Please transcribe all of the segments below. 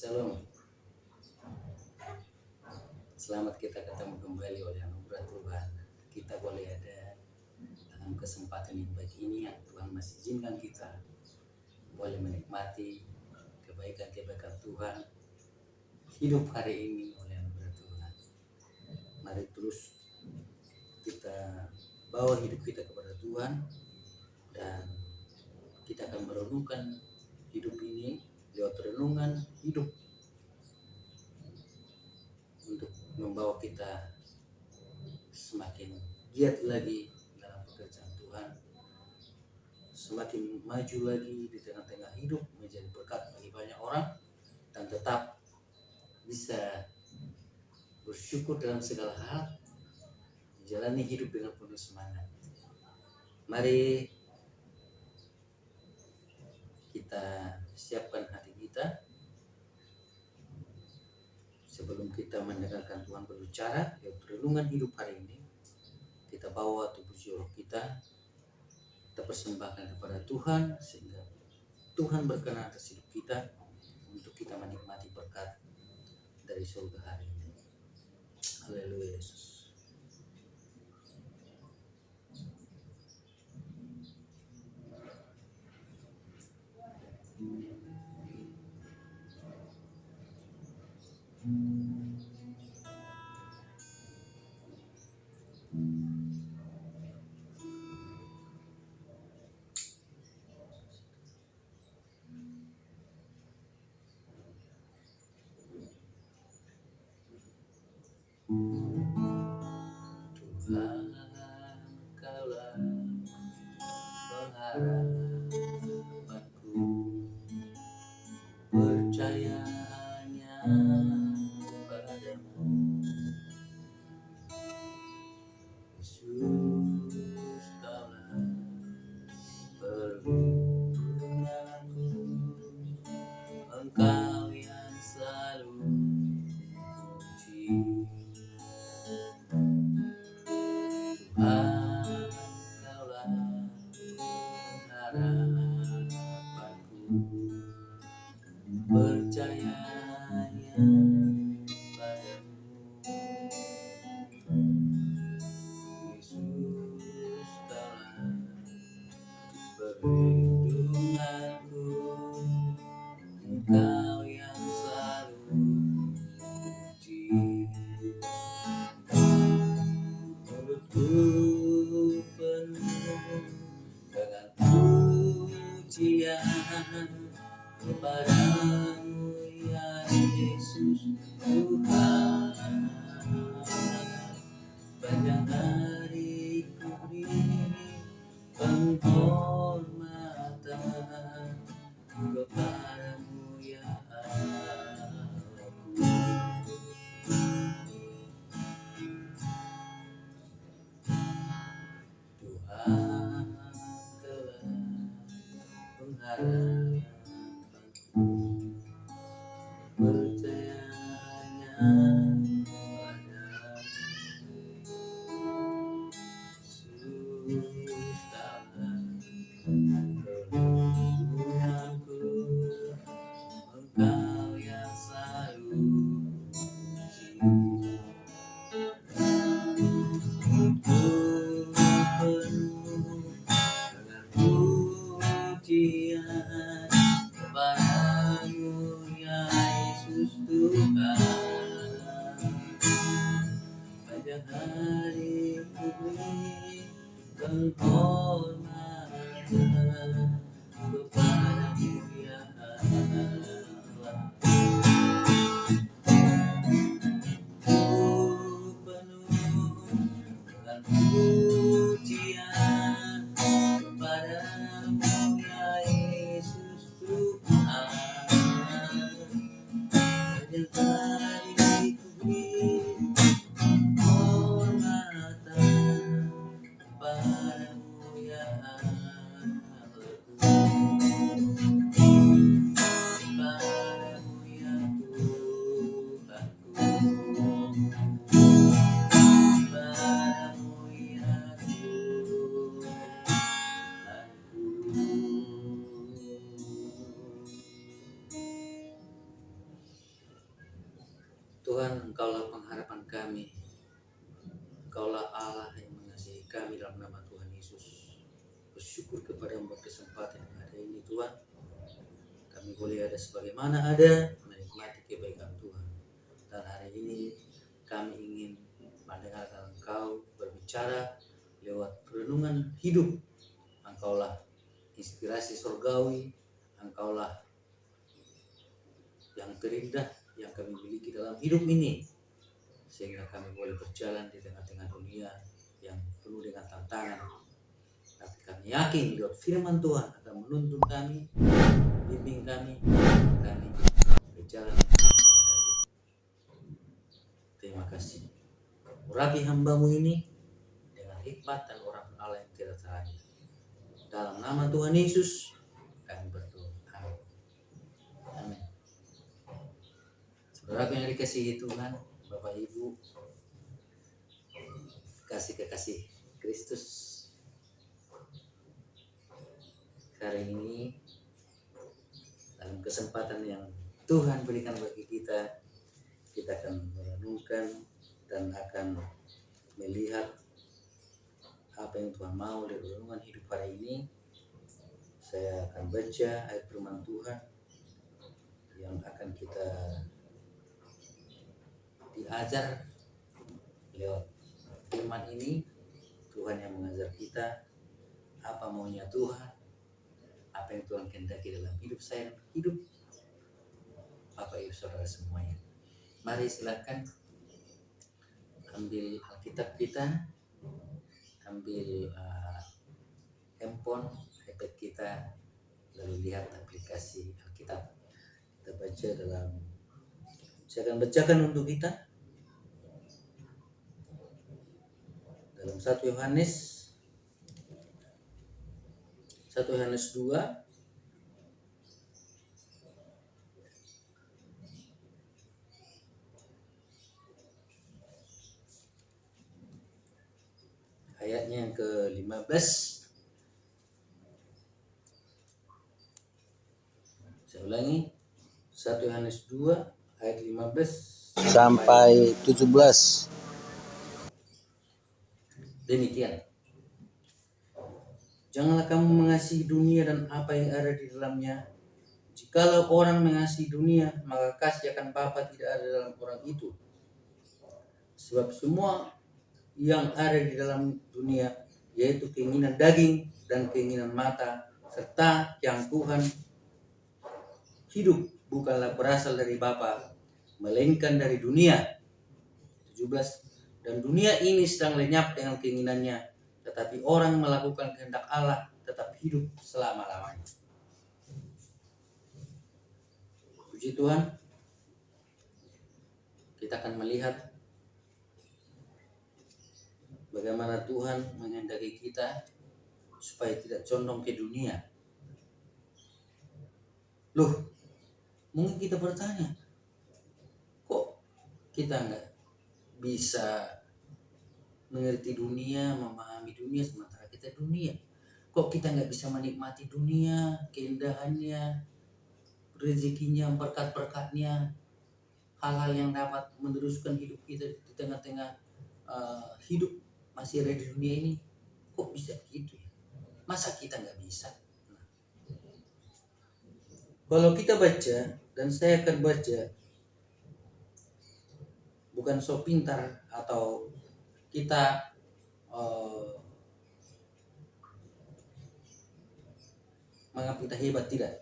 Shalom, selamat kita ketemu kembali oleh anugerah Tuhan. Kita boleh ada dalam kesempatan yang baik ini yang Tuhan masih izinkan kita boleh menikmati kebaikan-kebaikan Tuhan hidup hari ini oleh anugerah Tuhan. Mari terus kita bawa hidup kita kepada Tuhan dan kita akan merenungkan hidup ini lewat renungan hidup untuk membawa kita semakin giat lagi dalam pekerjaan Tuhan, semakin maju lagi di tengah-tengah hidup, menjadi berkat bagi banyak orang, dan tetap bisa bersyukur dalam segala hal, menjalani hidup dengan penuh semangat. Mari kita siapkan hati kita sebelum kita mendengarkan Tuhan berbicara lewat renungan hidup hari ini. Kita bawa tubuh jiwa kita persembahkan kepada Tuhan sehingga Tuhan berkenan atas hidup kita untuk kita menikmati berkat dari surga hari ini. Haleluya Yesus. Tuhan, Kaulah pengharapanku, percayanya padamu. Yesus, Kaulah perlindunganku, Engkau yang selalu puji. Tuhan, Kaulah pengharapanku, percayanya padamu. Yesus, Kaulah perlindunganku, Engkau yang selalu puji. Mulutku penuh dengan pujian kepadamu ya Yesus Tuhan. Banyak hari ku beri penghormatan kepadamu ya Allahku. Tuhan, Kaulah pengharapanku, percayanya padamu. Yesus, Kaulah perlindunganku, Engkau yang selalu puji. Dengan pujian kepadamu ya Yesus Tuhan. Tuhan, Engkaulah pengharapan kami. Engkaulah Allah yang mengasihi kami dalam nama Tuhan Yesus. Bersyukur kepada-Mu kesempatan yang ada ini Tuhan. Kami boleh ada sebagaimana ada, menikmati kebaikan Tuhan. Dan hari ini kami ingin mendengarkan Engkau berbicara lewat renungan hidup. Engkaulah inspirasi surgawi, Engkaulah yang terindah yang kami miliki dalam hidup ini, sehingga kami boleh berjalan di tengah-tengah dunia yang penuh dengan tantangan. Tapi kami yakin lewat firman Tuhan akan menuntun kami, bimbing kami berjalan dengan kehendak. Terima kasih. Urapi hamba-Mu ini dengan hikmat dan orang Allah yang tidak terakhir. Dalam nama Tuhan Yesus kami berdoa. Amin. Amin. Saudara yang dikasihi Tuhan, Bapak Ibu, kasih-kekasih Kristus, hari ini dalam kesempatan yang Tuhan berikan bagi kita akan merenungkan dan akan melihat apa yang Tuhan mau dari renungan hidup hari ini. Saya akan baca ayat firman Tuhan yang akan kita diajar lewat firman ini. Tuhan yang mengajar kita apa maunya Tuhan, apa yang Tuhan kehendaki dalam hidup saya, hidup Bapak Ibu Saudara semuanya. Mari silakan ambil Alkitab kita, ambil handphone, iPad kita, lalu lihat aplikasi Alkitab. Kita baca saya akan bacakan untuk kita dalam 1 Yohanes 2 ayatnya yang ke-15. Saya ulangi, 1 Yohanes 2 ayat 15 sampai 17. Demikian. Janganlah kamu mengasihi dunia dan apa yang ada di dalamnya. Jikalau orang mengasihi dunia, maka kasih akan Bapa tidak ada dalam orang itu. Sebab semua yang ada di dalam dunia, yaitu keinginan daging dan keinginan mata, serta yang Tuhan hidup, bukanlah berasal dari Bapa, melainkan dari dunia. 17. Dan dunia ini sedang lenyap dengan keinginannya, tetapi orang melakukan kehendak Allah tetap hidup selama-lamanya. Puji Tuhan. Kita akan melihat bagaimana Tuhan menghendaki kita supaya tidak condong ke dunia. Loh, mungkin kita bertanya, kok kita nggak bisa mengerti dunia, memahami dunia sementara kita dunia? Kok kita nggak bisa menikmati dunia, keindahannya, rezekinya, berkat-berkatnya, hal-hal yang dapat meneruskan hidup kita di tengah-tengah hidup masih ada di dunia ini? Kok bisa gitu ya? Masa kita nggak bisa? Kalau kita baca, dan saya akan baca, bukan so pintar atau kita menganggap kita hebat, tidak.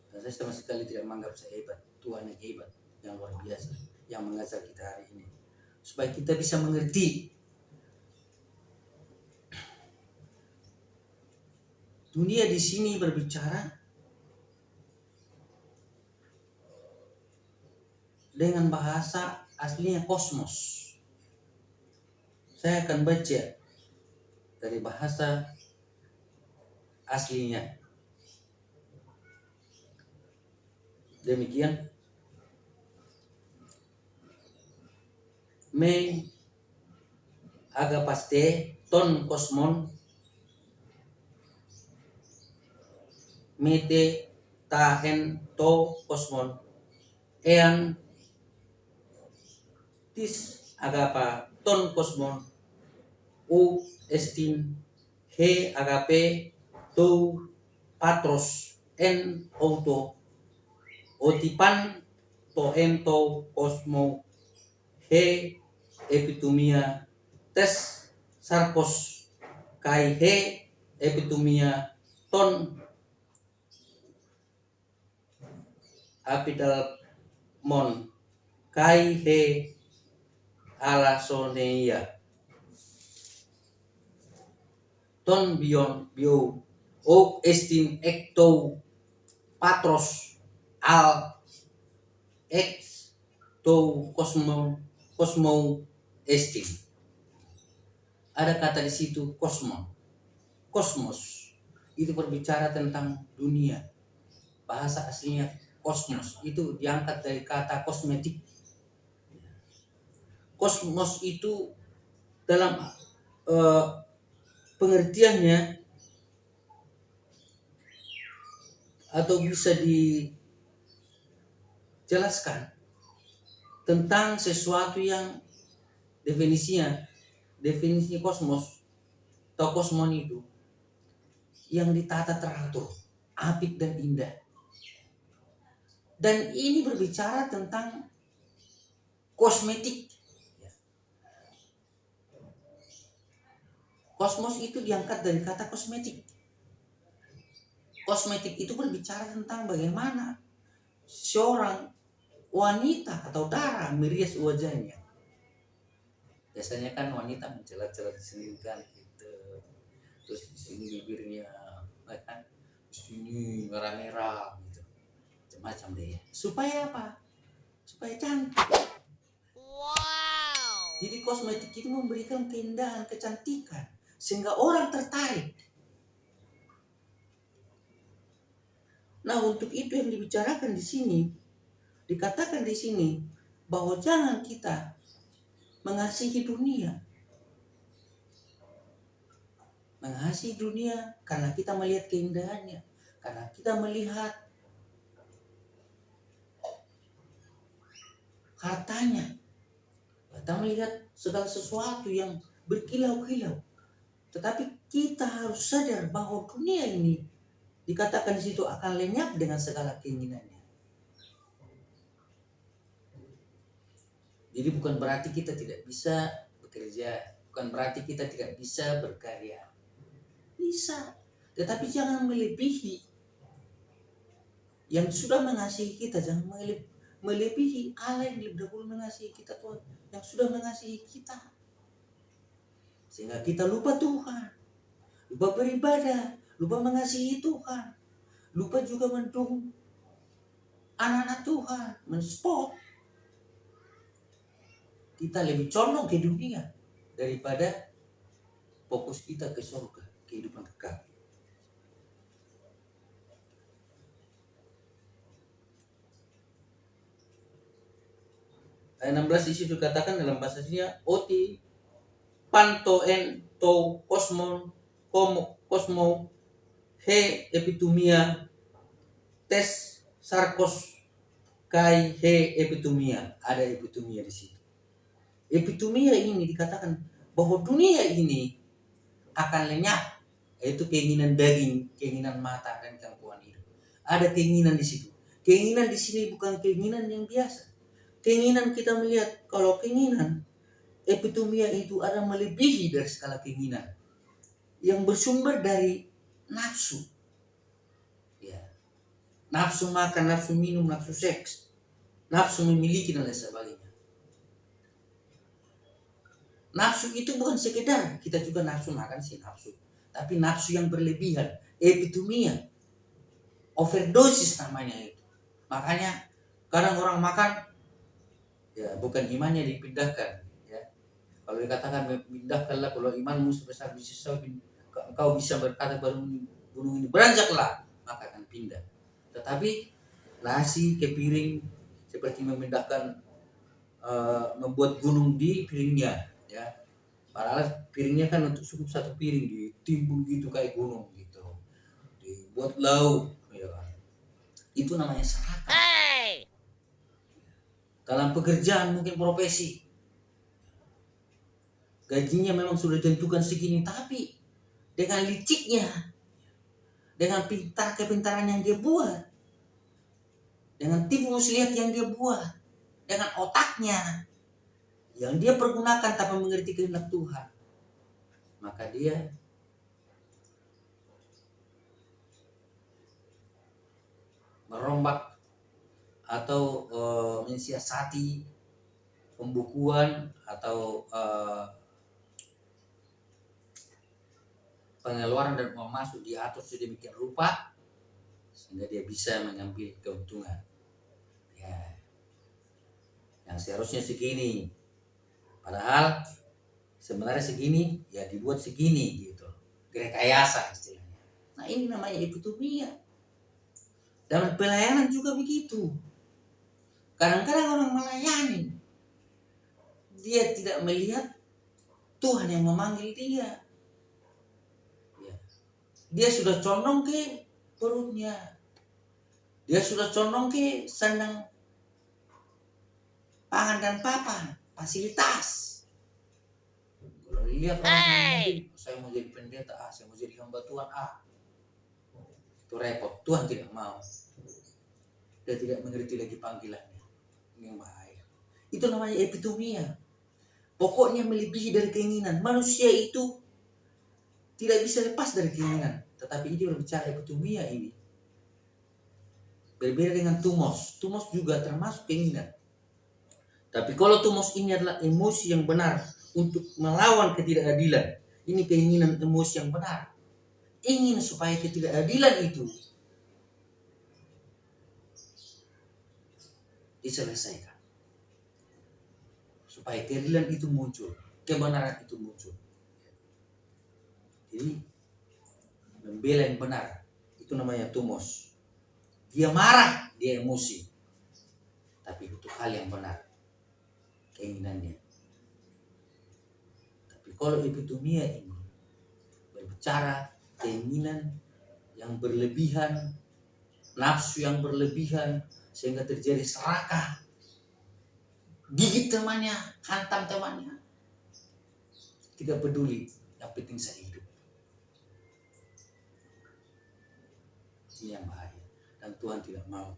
Dan saya sama sekali tidak menganggap saya hebat. Tuhan yang hebat, yang luar biasa, yang mengajar kita hari ini, supaya kita bisa mengerti dunia di sini berbicara dengan bahasa aslinya kosmos. Saya akan baca dari bahasa aslinya. Demikian. Me agapaste ton kosmon mete tahen to kosmon ean tis agapa ton kosmon u estin he agape tou patros en auto otipan to ento kosmo he epitumia tes sarkos kai he epitumia ton apidal mon kai he alasoneia ton bion bio o estin ecto patros al ex to kosmo estin. Ada kata di situ kosmos itu berbicara tentang dunia. Bahasa aslinya kosmos itu diangkat dari kata kosmetik. Kosmos itu dalam pengertiannya atau bisa dijelaskan tentang sesuatu yang definisi kosmos atau kosmon itu yang ditata teratur, apik dan indah. Dan ini berbicara tentang kosmetik. Kosmos itu diangkat dari kata kosmetik. Kosmetik itu berbicara tentang bagaimana seorang wanita atau darah merias wajahnya. Biasanya kan wanita mencelat-celat di sini kan gitu. Terus di sini bibirnya kan, di sini merah-merah gitu. Macam deh. Supaya apa? Supaya cantik. Wow. Jadi kosmetik itu memberikan keindahan, kecantikan sehingga orang tertarik. Nah, untuk itu yang dibicarakan di sini, dikatakan di sini bahwa jangan kita mengasihi dunia. Mengasihi dunia karena kita melihat keindahannya, karena kita melihat hartanya, kita melihat segala sesuatu yang berkilau-kilau. Tetapi kita harus sadar bahwa dunia ini dikatakan di situ akan lenyap dengan segala keinginannya. Jadi bukan berarti kita tidak bisa bekerja, bukan berarti kita tidak bisa berkarya. Bisa, tetapi jangan melebihi. Yang sudah mengasihi kita, jangan melebihi Allah yang lebih dahulu mengasihi kita, Tuhan yang sudah mengasihi kita. Sehingga kita lupa Tuhan, lupa beribadah, lupa mengasihi Tuhan, lupa juga mendukung anak-anak Tuhan, mensupport. Kita lebih condong ke dunia daripada fokus kita ke surga, kehidupan kekal. Ayat 16 di situ katakan dalam bahasanya oti panto en to kosmo he epitumia tes sarkos kai he epitumia. Ada epitumia di situ. Epitumia ini dikatakan bahwa dunia ini akan lenyap, yaitu keinginan daging, keinginan mata dan gangguan hidup. Ada keinginan di situ. Keinginan di sini bukan keinginan yang biasa. Keinginan kita melihat kalau keinginan epitumia itu ada melebihi dari segala keinginan yang bersumber dari nafsu. Ya. Nafsu makan, nafsu minum, nafsu seks, nafsu memiliki dan lain sebagainya. Nafsu itu bukan sekedar kita juga nafsu makan sih nafsu, tapi nafsu yang berlebihan, epitumia, overdosis namanya itu. Makanya kadang orang makan ya bukan imannya dipindahkan ya. Kalau dikatakan pindahkanlah kalau imanmu sebesar bisa engkau bisa berkata gunung ini beranjaklah, maka akan pindah. Tetapi nasi ke piring seperti memindahkan membuat gunung di piringnya ya. Padahal piringnya kan untuk cukup satu piring ditimbun gitu kayak gunung gitu. Dibuat lauk ya. Itu namanya serakah. Dalam pekerjaan mungkin profesi gajinya memang sudah ditentukan segini, tapi dengan liciknya, dengan kepintaran yang dia buat, dengan tipu muslihat yang dia buat, dengan otaknya yang dia pergunakan tanpa mengerti kehendak Tuhan, maka dia merombak atau mensiasati pembukuan atau pengeluaran dan uang masuk diatur sedemikian rupa sehingga dia bisa mengambil keuntungan. Ya, yang seharusnya segini, padahal sebenarnya segini, ya dibuat segini gitu, direkayasa istilahnya. Nah ini namanya epitomia. Dalam pelayanan juga begitu. Kadang-kadang orang melayani, dia tidak melihat Tuhan yang memanggil dia. Ya. Dia sudah condong ke perutnya. Dia sudah condong ke sandang pangan dan papan, fasilitas. Kalau lihat orang mungkin, saya mau jadi pendeta, saya mau jadi hamba Tuhan, itu repot. Tuhan tidak mau. Dia tidak mengerti lagi panggilannya. Ini yang bahaya. Itu namanya epitomia. Pokoknya melebihi dari keinginan. Manusia itu tidak bisa lepas dari keinginan. Tetapi ini berbicara epitomia ini. Berbeda dengan tumos. Tumos juga termasuk keinginan. Tapi kalau tumos ini adalah emosi yang benar untuk melawan ketidakadilan. Ini keinginan emosi yang benar. Ingin supaya ketidakadilan itu diselesaikan. Supaya keadilan itu muncul, kebenaran itu muncul. Jadi membela yang benar itu namanya tumos. Dia marah, dia emosi, tapi untuk hal yang benar, keinginannya. Tapi kalau epitomia ini berbicara keinginan yang berlebihan, nafsu yang berlebihan, sehingga terjadi serakah, gigit temannya, hantam temannya, tidak peduli, yang penting saya hidup. Ini yang bahaya, dan Tuhan tidak mau.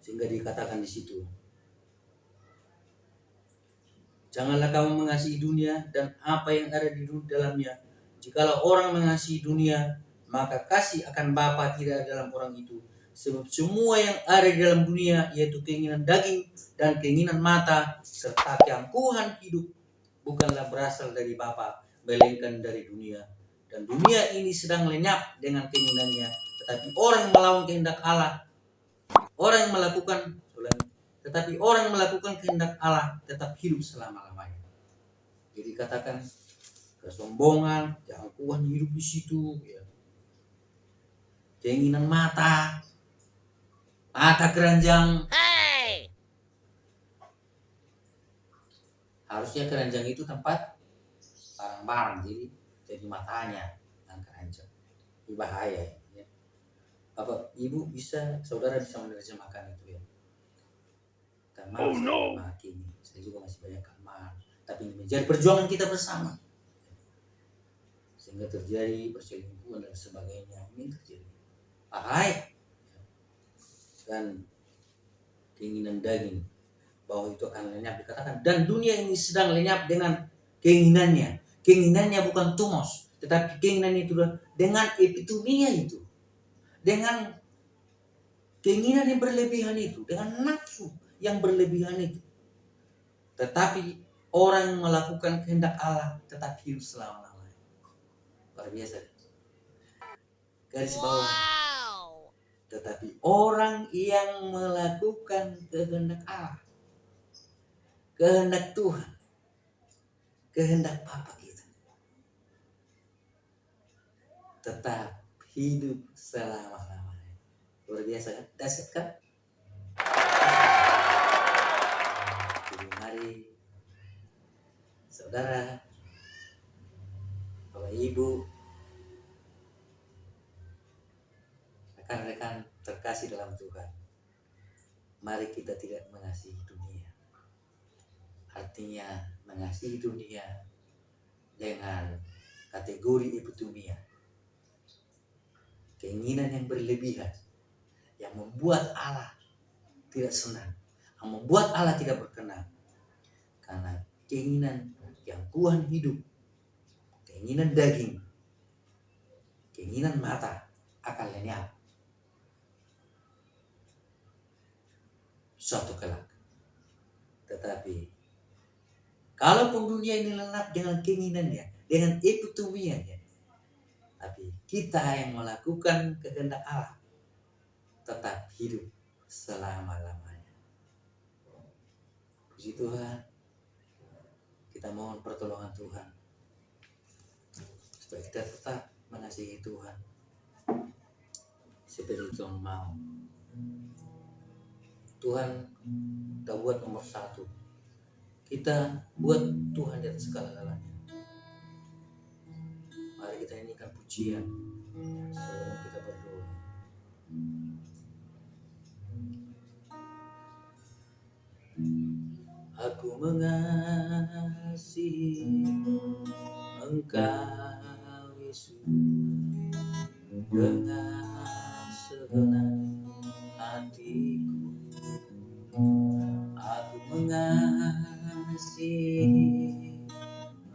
Sehingga dikatakan di situ, janganlah kamu mengasihi dunia dan apa yang ada di dalamnya. Jikalau orang mengasihi dunia, maka kasih akan Bapa tidak ada dalam orang itu. Sebab semua yang ada di dalam dunia, yaitu keinginan daging dan keinginan mata, serta keangkuhan hidup, bukanlah berasal dari Bapa, melainkan dari dunia. Dan dunia ini sedang lenyap dengan keinginannya. Tetapi orang yang melawan kehendak Allah, orang yang melakukan kehendak Allah tetap hidup selama-lamanya. Jadi katakan kesombongan, keangkuhan hidup di situ, ya. Keinginan mata keranjang. Harusnya keranjang itu tempat barang-barang, jadi matanya dan keranjang. Ini bahaya, ya. Bapak, Ibu saudara bisa menerjemahkan itu, ya. Saya juga masih banyak kelemahan, tapi ini menjadi perjuangan kita bersama, sehingga terjadi perselingkuhan dan sebagainya. Ini terjadi bahaya, dan keinginan daging, bahwa itu akan lenyap, dikatakan, dan dunia ini sedang lenyap dengan keinginannya. Keinginannya bukan tumos, tetapi keinginannya itu dengan epitomia itu, dengan keinginan yang berlebihan itu, dengan nafsu yang berlebihan itu. Tetapi orang yang melakukan kehendak Allah tetap hidup selama-lamanya. Luar biasa. Garis bawah. Tetapi orang yang melakukan kehendak Allah, kehendak Tuhan, kehendak Bapa kita, tetap hidup selama-lamanya. Luar biasa kan? Dahsyat kan? Jadi mari saudara, Bapak Ibu, rekan-rekan terkasih dalam Tuhan, mari kita tidak mengasihi dunia. artinya mengasihi dunia dengan kategori epitomia, keinginan yang berlebihan, yang membuat Allah tidak senang, yang membuat Allah tidak berkenan. Karena keinginan yang Tuhan hidup, keinginan daging, keinginan mata akan lenyap suatu kelak. Tetapi kalaupun dunia ini lengkap dengan keinginannya, dengan epitomianya, tapi kita yang melakukan kehendak Allah tetap hidup selama-lamanya. Puji Tuhan, kita mohon pertolongan Tuhan supaya kita tetap mengasihi Tuhan seperti Tuhan mau. Tuhan kita buat nomor satu, kita buat Tuhan di atas segala-galanya. Mari kita nyanyikan pujian sebelum kita berdoa. Aku mengasihi Engkau Yesus dengan segenap hatiku. Aku mengasihi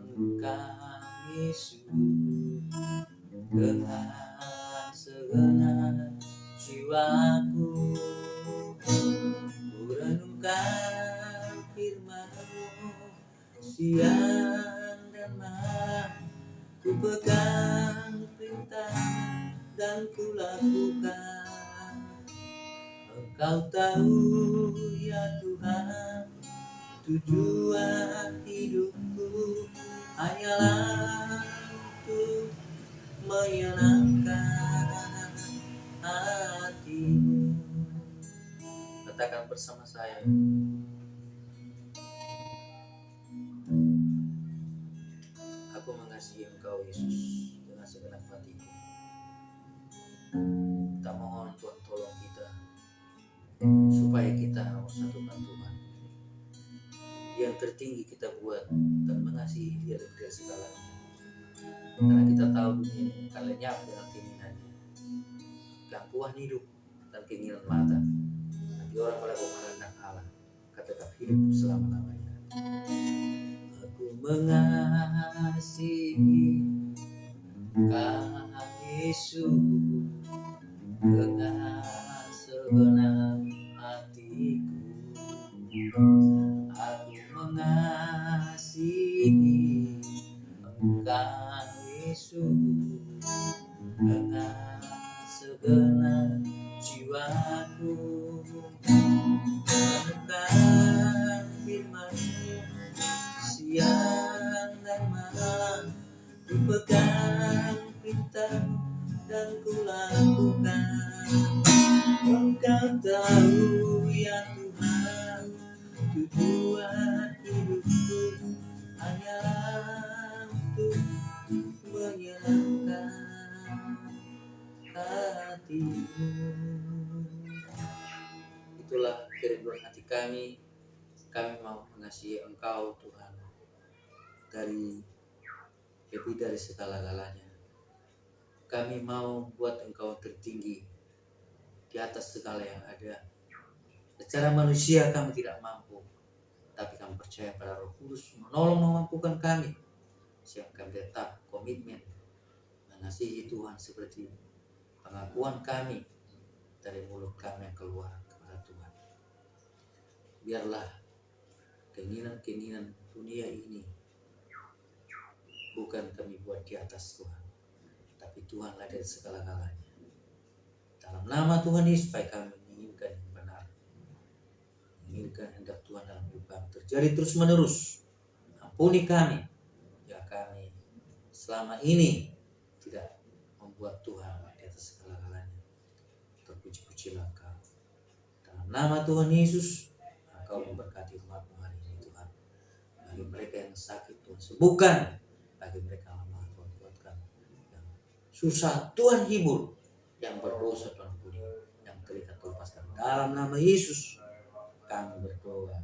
Engkau Yesus dengan segenap jiwaku. Ku renungkan firman-Mu siang dan malam, ku pegang perintah dan ku lakukan. Engkau tahu ya Tuhan, tujuan hidupku hanyalah untuk menyenangkan hati-Mu. Katakan bersama saya, aku mengasihi Engkau Yesus dengan segenap hatiku. Kita mohon Tuhan tolong kita supaya kita nomor satukan Tuhan. Yang tertinggi kita buat dan mengasihi Dia dari segalanya. Karena kita tahu dunia ini akan lenyap dengan keinginannya, gangguan hidup dan keinginan mata. Tapi orang melakukan kehendak Allah akan tetap hidup selama-lamanya. Aku mengasihi Kau Yesus dengan segenap hatiku. Aku mengasihi Engkau Yesus dengan segenap jiwaku. Renungkan firman-Mu siang dan malam, ku pegang perintah-Mu dan ku lakukan. Engkau tahu ya Tuhan, tujuan hidupku hanyalah untuk menyenangkan hati-Mu. Itulah kerinduan hati kami. Kami mau mengasihi Engkau Tuhan dari lebih dari segala-galanya. Kami mau buat Engkau tertinggi di atas segala yang ada. Secara manusia kami tidak mampu, tapi kami percaya pada Roh Kudus menolong memampukan kami, sehingga kami tetap komitmen mengasihi Tuhan seperti pengakuan kami dari mulut kami yang keluar kepada Tuhan. Biarlah keinginan-keinginan dunia ini bukan kami buat di atas Tuhan, tapi Tuhanlah dari segala-galanya. Dalam nama Tuhan Yesus, supaya kami menginginkan yang benar, menginginkan hendak Tuhan dalam hidup kami terjadi terus menerus. Ampuni kami ya kami selama ini tidak membuat Tuhan di atas segala-galanya. Terpuji-pujilah Engkau. Dalam nama Tuhan Yesus, Engkau memberkati umat-Mu hari ini Tuhan. Bagi mereka yang sakit Tuhan sembuhkan, bagi mereka yang lemah Tuhan kuatkan, yang susah Tuhan hibur, yang berdosa Tuhan ampuni, yang terikat Tuhan lepaskan. Dalam nama Yesus kami berdoa.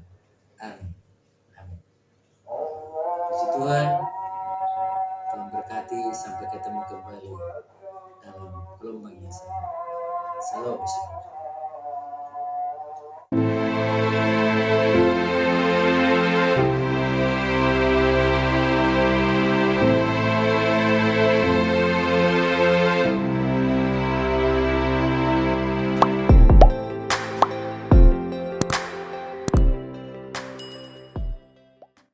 Amin. Amin. Puji Tuhan, Tuhan berkati sampai ketemu kembali dalam gelombang yang sama. Salam.